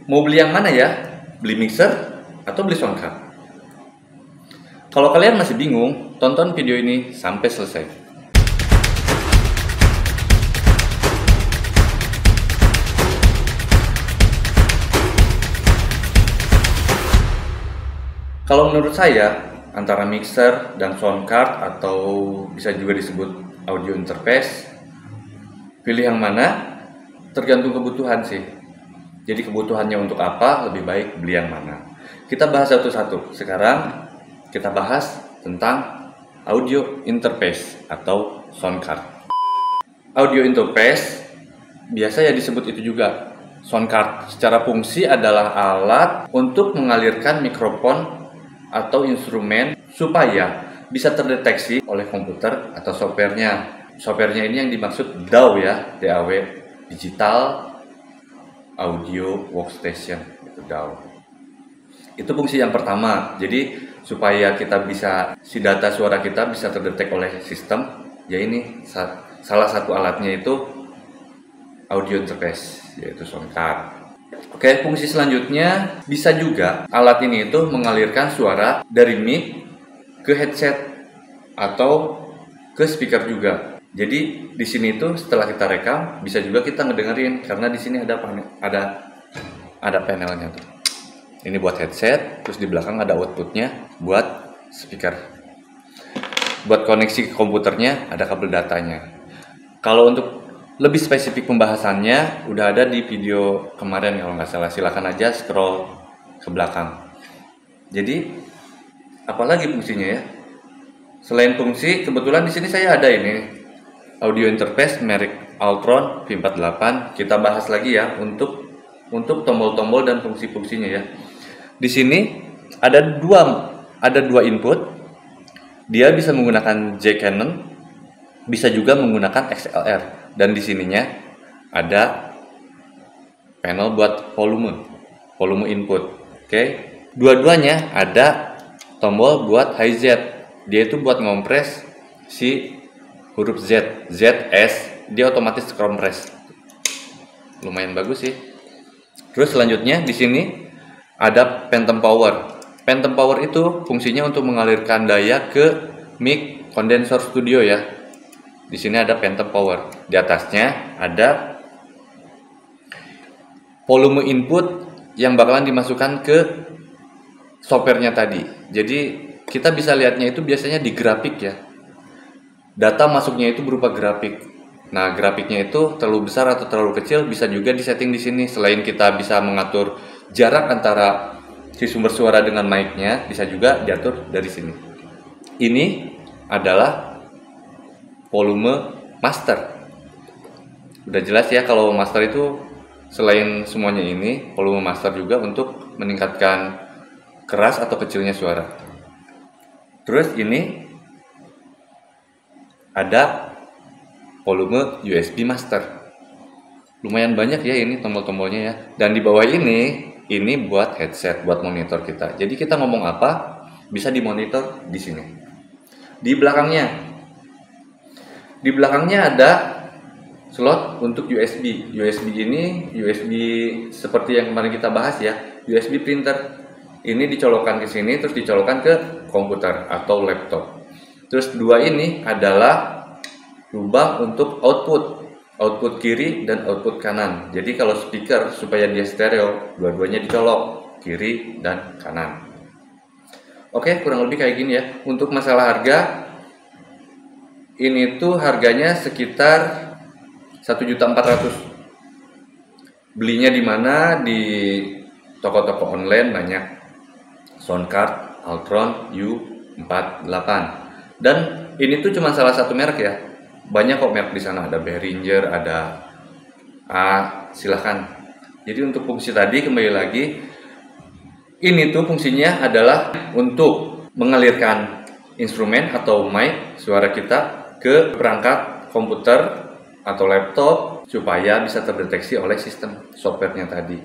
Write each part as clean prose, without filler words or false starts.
Mau beli yang mana ya? Beli mixer atau beli sound card? Kalau kalian masih bingung, tonton video ini sampai selesai. Kalau menurut saya, antara mixer dan sound card atau bisa juga disebut audio interface, pilih yang mana tergantung kebutuhan sih. Jadi kebutuhannya untuk apa, lebih baik beli yang mana. Kita bahas satu-satu. Sekarang kita bahas tentang audio interface atau sound card. Audio interface biasa ya disebut itu juga sound card. Secara fungsi adalah alat untuk mengalirkan mikrofon atau instrumen supaya bisa terdeteksi oleh komputer atau softwarenya. Softwarenya ini yang dimaksud DAW ya, DAW, Digital Audio Workstation, itu DAW. Itu fungsi yang pertama. Jadi supaya kita bisa, si data suara kita bisa terdetek oleh sistem, ya ini salah satu alatnya itu audio interface, yaitu sound card. Oke, fungsi selanjutnya bisa juga alat ini itu mengalirkan suara dari mic ke headset atau ke speaker juga. Jadi di sini itu setelah kita rekam bisa juga kita ngedengerin karena di sini ada panelnya tuh. Ini buat headset, terus di belakang ada outputnya buat speaker. Buat koneksi ke komputernya ada kabel datanya. Kalau untuk lebih spesifik pembahasannya udah ada di video kemarin kalau nggak salah, silahkan aja scroll ke belakang. Jadi apalagi fungsinya ya? Selain fungsi, kebetulan di sini saya ada ini audio interface merek Altron V48. Kita bahas lagi ya untuk tombol-tombol dan fungsi-fungsinya ya. Di sini ada dua input. Dia bisa menggunakan jack Canon, bisa juga menggunakan XLR. Dan di sininya ada panel buat volume input. Oke. Dua-duanya ada tombol buat high Z. Dia itu buat ngompres si huruf Z, ZS, dia otomatis kompres. Lumayan bagus sih. Terus selanjutnya di sini ada phantom power. Phantom power itu fungsinya untuk mengalirkan daya ke mic condenser studio ya. Di sini ada phantom power. Di atasnya ada volume input yang bakalan dimasukkan ke softwarenya tadi. Jadi kita bisa lihatnya itu biasanya di grafik ya. Data masuknya itu berupa grafik. Nah, grafiknya itu terlalu besar atau terlalu kecil bisa juga disetting di sini. Selain kita bisa mengatur jarak antara si sumber suara dengan mic-nya, bisa juga diatur dari sini. Ini adalah volume master. Udah jelas ya kalau master itu selain semuanya ini, volume master juga untuk meningkatkan keras atau kecilnya suara. Terus ini ada volume USB master. Lumayan banyak ya ini tombol-tombolnya ya. Dan di bawah ini buat headset, buat monitor kita. Jadi kita ngomong apa bisa dimonitor di sini. Di belakangnya ada slot untuk USB. USB ini USB seperti yang kemarin kita bahas ya, USB printer. Ini dicolokkan ke sini terus dicolokkan ke komputer atau laptop. Terus dua ini adalah lubang untuk output kiri dan output kanan. Jadi kalau speaker supaya dia stereo, dua-duanya dicolok kiri dan kanan. Oke, kurang lebih kayak gini ya. Untuk masalah harga, ini tuh harganya sekitar 1.400.000. Belinya di mana? Di toko-toko online banyak. Sound card Altron U48. Dan ini tuh cuma salah satu merek ya. Banyak kok merek di sana, ada Behringer, ada silahkan. Jadi untuk fungsi tadi kembali lagi, ini tuh fungsinya adalah untuk mengalirkan instrumen atau mic suara kita ke perangkat komputer atau laptop supaya bisa terdeteksi oleh sistem softwarenya tadi.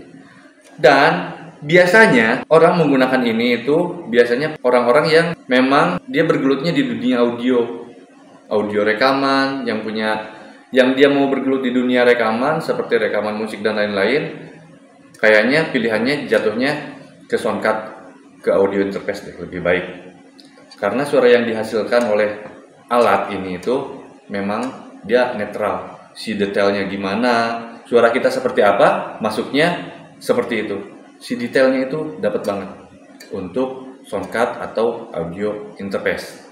Dan biasanya orang menggunakan ini itu biasanya orang-orang yang memang dia bergelutnya di dunia audio rekaman, yang dia mau bergelut di dunia rekaman seperti rekaman musik dan lain-lain. kayaknya pilihannya jatuhnya ke soundcard, ke audio interface deh, lebih baik. Karena suara yang dihasilkan oleh alat ini itu memang dia netral. Si detailnya gimana, suara kita seperti apa, masuknya seperti itu. Si detailnya itu dapat banget untuk soundcard atau audio interface.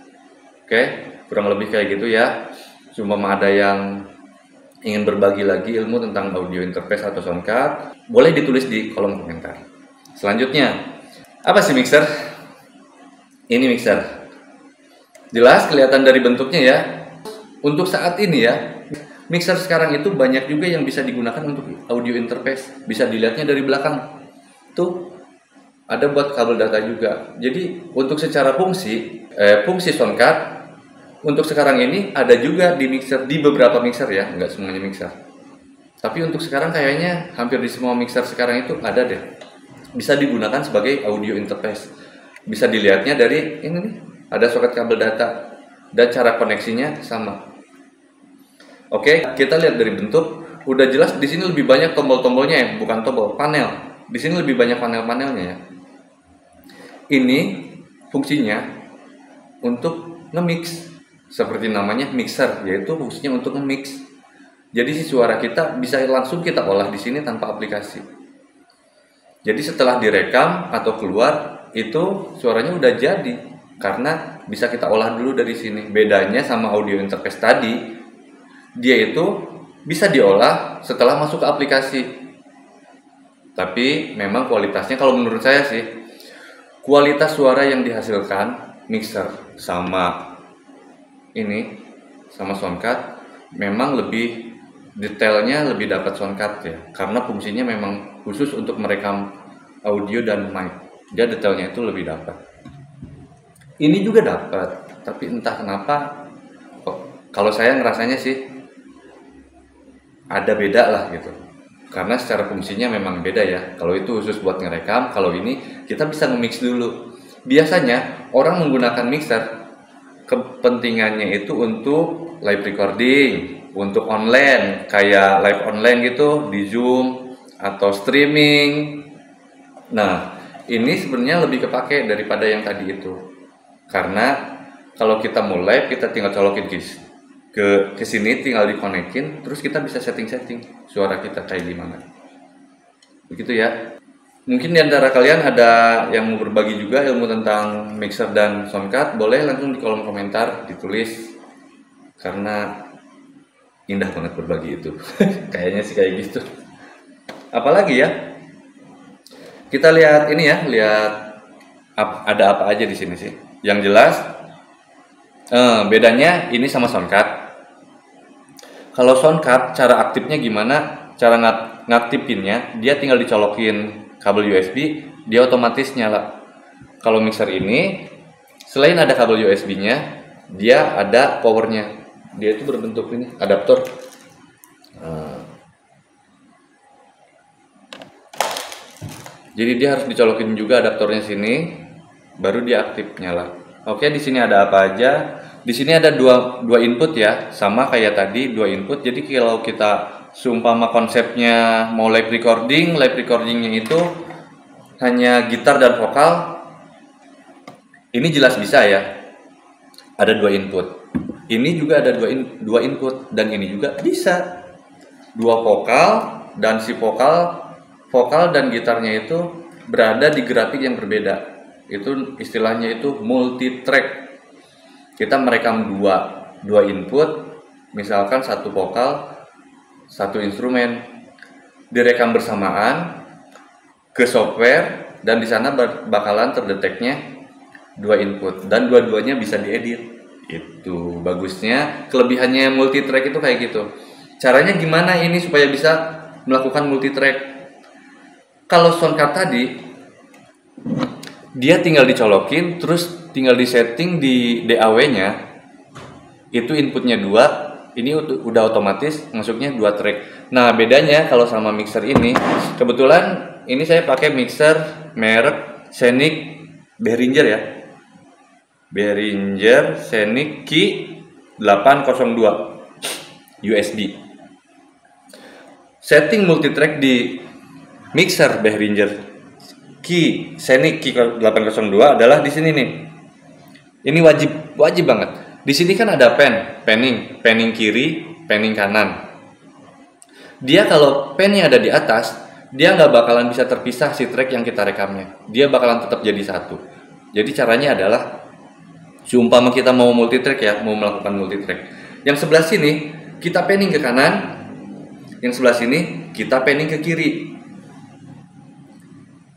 Oke, kurang lebih kayak gitu ya. Cuma ada yang ingin berbagi lagi ilmu tentang audio interface atau soundcard, boleh ditulis di kolom komentar. Selanjutnya, apa sih mixer? Ini mixer. Jelas kelihatan dari bentuknya ya. Untuk saat ini ya, mixer sekarang itu banyak juga yang bisa digunakan untuk audio interface. Bisa dilihatnya dari belakang. Tuh, ada buat kabel data juga. Jadi, untuk secara fungsi soundcard, untuk sekarang ini ada juga di mixer, di beberapa mixer ya, nggak semuanya mixer. Tapi untuk sekarang kayaknya hampir di semua mixer sekarang itu ada deh. Bisa digunakan sebagai audio interface. Bisa dilihatnya dari ini nih, ada soket kabel data dan cara koneksinya sama. Oke, kita lihat dari bentuk, udah jelas di sini lebih banyak tombol-tombolnya ya, bukan tombol, panel. Di sini lebih banyak panel-panelnya ya. Ini fungsinya untuk nge-mix, seperti namanya mixer, yaitu fungsinya untuk nge-mix. Jadi si suara kita bisa langsung kita olah di sini tanpa aplikasi. Jadi setelah direkam atau keluar, itu suaranya udah jadi karena bisa kita olah dulu dari sini. Bedanya sama audio interface tadi, dia itu bisa diolah setelah masuk ke aplikasi. Tapi memang kualitasnya, kalau menurut saya sih, kualitas suara yang dihasilkan mixer sama ini, sama soundcard, memang lebih detailnya lebih dapat soundcard ya, karena fungsinya memang khusus untuk merekam audio dan mic. Dia detailnya itu lebih dapat. Ini juga dapat, tapi entah kenapa kalau saya ngerasanya sih ada beda lah gitu. Karena secara fungsinya memang beda ya. Kalau itu khusus buat ngerekam, kalau ini kita bisa nge-mix dulu. Biasanya orang menggunakan mixer kepentingannya itu untuk live recording, untuk online, kayak live online gitu di Zoom atau streaming. Nah, ini sebenarnya lebih kepake daripada yang tadi itu. Karena kalau kita mau live, kita tinggal colokin ke sini, tinggal dikonekin, terus kita bisa setting-setting suara kita kayak gimana. Begitu ya. Mungkin di antara kalian ada yang mau berbagi juga ilmu tentang mixer dan soundcard, boleh langsung di kolom komentar ditulis. Karena indah banget berbagi itu. Kayaknya sih kayak gitu. Apalagi ya? Kita lihat ini ya, lihat ada apa aja di sini sih. Yang jelas bedanya ini sama soundcard. Kalau soundcard, cara aktifnya gimana? Cara ngaktifinnya, dia tinggal dicolokin kabel USB, dia otomatis nyala. Kalau mixer ini, selain ada kabel USB-nya, dia ada powernya. Dia itu berbentuk ini, adaptor. Jadi dia harus dicolokin juga adaptornya sini, baru dia aktif nyala. Oke, di sini ada apa aja? Di sini ada dua input ya, sama kayak tadi dua input. Jadi kalau kita seumpama konsepnya mau live recordingnya itu hanya gitar dan vokal, ini jelas bisa ya. Ada dua input. Ini juga ada dua input dan ini juga bisa. Dua vokal dan si vokal dan gitarnya itu berada di grafik yang berbeda. Itu istilahnya itu multi track. Kita merekam dua input, misalkan satu vokal, satu instrumen, direkam bersamaan ke software dan di sana bakalan terdeteknya dua input dan dua-duanya bisa diedit. Itu bagusnya, kelebihannya multi track itu kayak gitu. Caranya gimana ini supaya bisa melakukan multi track? Kalau soundcard tadi, dia tinggal dicolokin, terus tinggal disetting di DAW-nya, itu inputnya 2, ini udah otomatis masuknya 2 track. Nah bedanya kalau sama mixer ini, kebetulan ini saya pakai mixer merek Scenic Behringer ya, Behringer Scenic Key 802 USB. Setting multitrack di mixer Behringer Scenic Q802 adalah di sini nih. Ini wajib banget. Di sini kan ada panning kiri, panning kanan. Dia kalau pennya ada di atas, dia nggak bakalan bisa terpisah si track yang kita rekamnya. Dia bakalan tetap jadi satu. Jadi caranya adalah, seumpama kita mau multitrack ya, mau melakukan multitrack. Yang sebelah sini kita panning ke kanan, yang sebelah sini kita panning ke kiri.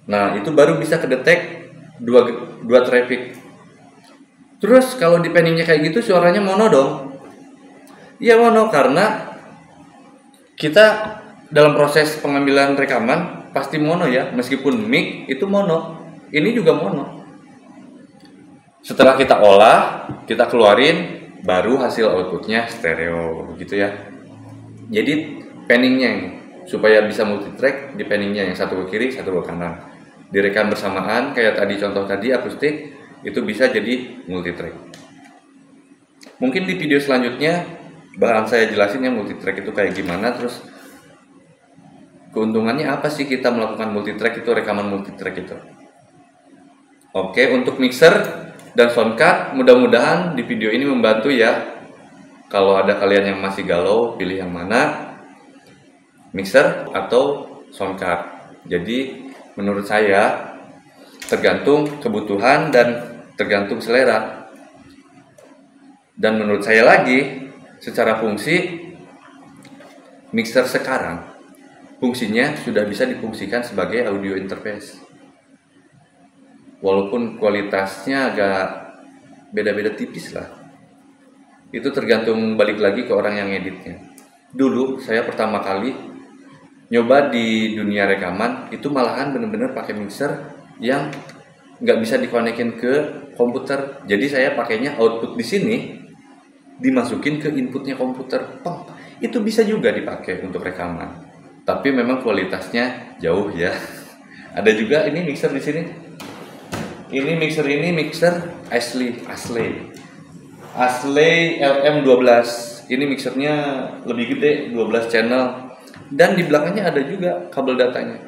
Nah, itu baru bisa kedetek dua traffic. Terus kalau di panningnya kayak gitu suaranya mono dong. Iya mono, karena kita dalam proses pengambilan rekaman pasti mono ya, meskipun mic itu mono. Ini juga mono. Setelah kita olah, kita keluarin, baru hasil outputnya stereo gitu ya. Jadi panningnya ini supaya bisa multitrack, di panningnya yang satu ke kiri, satu ke kanan. Direkam bersamaan kayak tadi contoh tadi akustik, itu bisa jadi multitrack. Mungkin di video selanjutnya bakalan saya jelasin yang multitrack itu kayak gimana, terus keuntungannya apa sih kita melakukan multitrack itu, rekaman multitrack itu. Oke, untuk mixer dan sound card mudah-mudahan di video ini membantu ya. Kalau ada kalian yang masih galau pilih yang mana, mixer atau sound card. Jadi menurut saya tergantung kebutuhan dan tergantung selera. Dan menurut saya lagi, secara fungsi, mixer sekarang fungsinya sudah bisa difungsikan sebagai audio interface. Walaupun kualitasnya agak beda-beda tipis lah. Itu tergantung balik lagi ke orang yang ngeditnya. Dulu saya pertama kali nyoba di dunia rekaman, itu malahan bener-bener pakai mixer yang nggak bisa dikonekin ke komputer. Jadi saya pakainya output di sini dimasukin ke inputnya komputer. Itu bisa juga dipakai untuk rekaman. Tapi memang kualitasnya jauh ya. Ada juga ini mixer di sini. Ini mixer Ashley LM12. Ini mixernya lebih gede, 12 channel. Dan di belakangnya ada juga kabel datanya.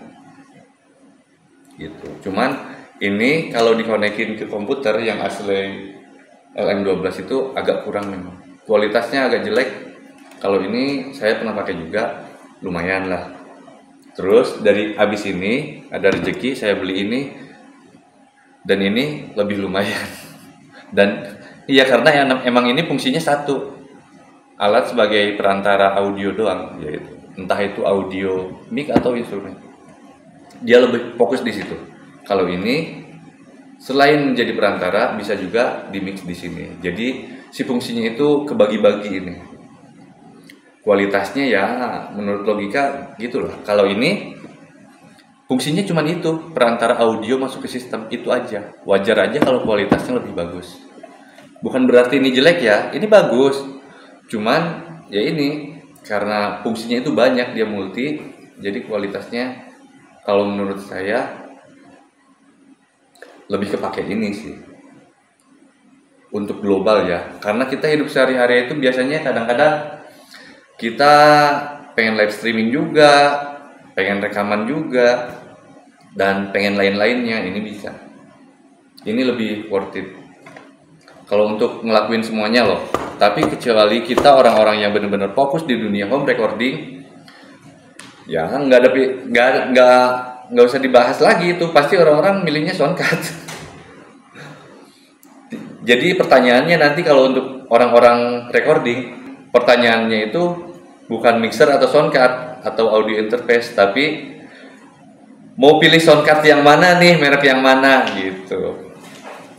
Gitu. Cuman ini kalau dikonekin ke komputer yang Ashley LM12 itu agak kurang memang. Kualitasnya agak jelek. Kalau ini saya pernah pakai juga, lumayan lah. Terus dari habis ini ada rezeki saya beli ini, dan ini lebih lumayan. Dan iya karena emang ini fungsinya satu, alat sebagai perantara audio doang, yaitu entah itu audio mic atau instrumen. Dia lebih fokus di situ. Kalau ini selain menjadi perantara bisa juga di mix di sini. Jadi si fungsinya itu kebagi-bagi ini. Kualitasnya ya menurut logika gitulah. Kalau ini fungsinya cuma itu, perantara audio masuk ke sistem, itu aja. Wajar aja kalau kualitasnya lebih bagus. Bukan berarti ini jelek ya, ini bagus. Cuman ya ini karena fungsinya itu banyak, dia multi, jadi kualitasnya kalau menurut saya lebih kepake ini sih. Untuk global ya, karena kita hidup sehari-hari itu biasanya kadang-kadang kita pengen live streaming juga, pengen rekaman juga, dan pengen lain-lainnya. Ini bisa, ini lebih worth it kalau untuk ngelakuin semuanya loh. Tapi kecuali kita orang-orang yang benar-benar fokus di dunia home recording, ya nggak usah dibahas lagi, itu pasti orang-orang milihnya soundcard. Jadi pertanyaannya nanti kalau untuk orang-orang recording, pertanyaannya itu bukan mixer atau soundcard atau audio interface, tapi mau pilih soundcard yang mana nih, merek yang mana gitu.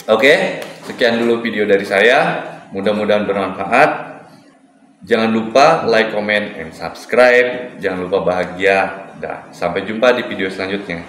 Oke, sekian dulu video dari saya. Mudah-mudahan bermanfaat. Jangan lupa like, comment, and subscribe. Jangan lupa bahagia. Dah, sampai jumpa di video selanjutnya.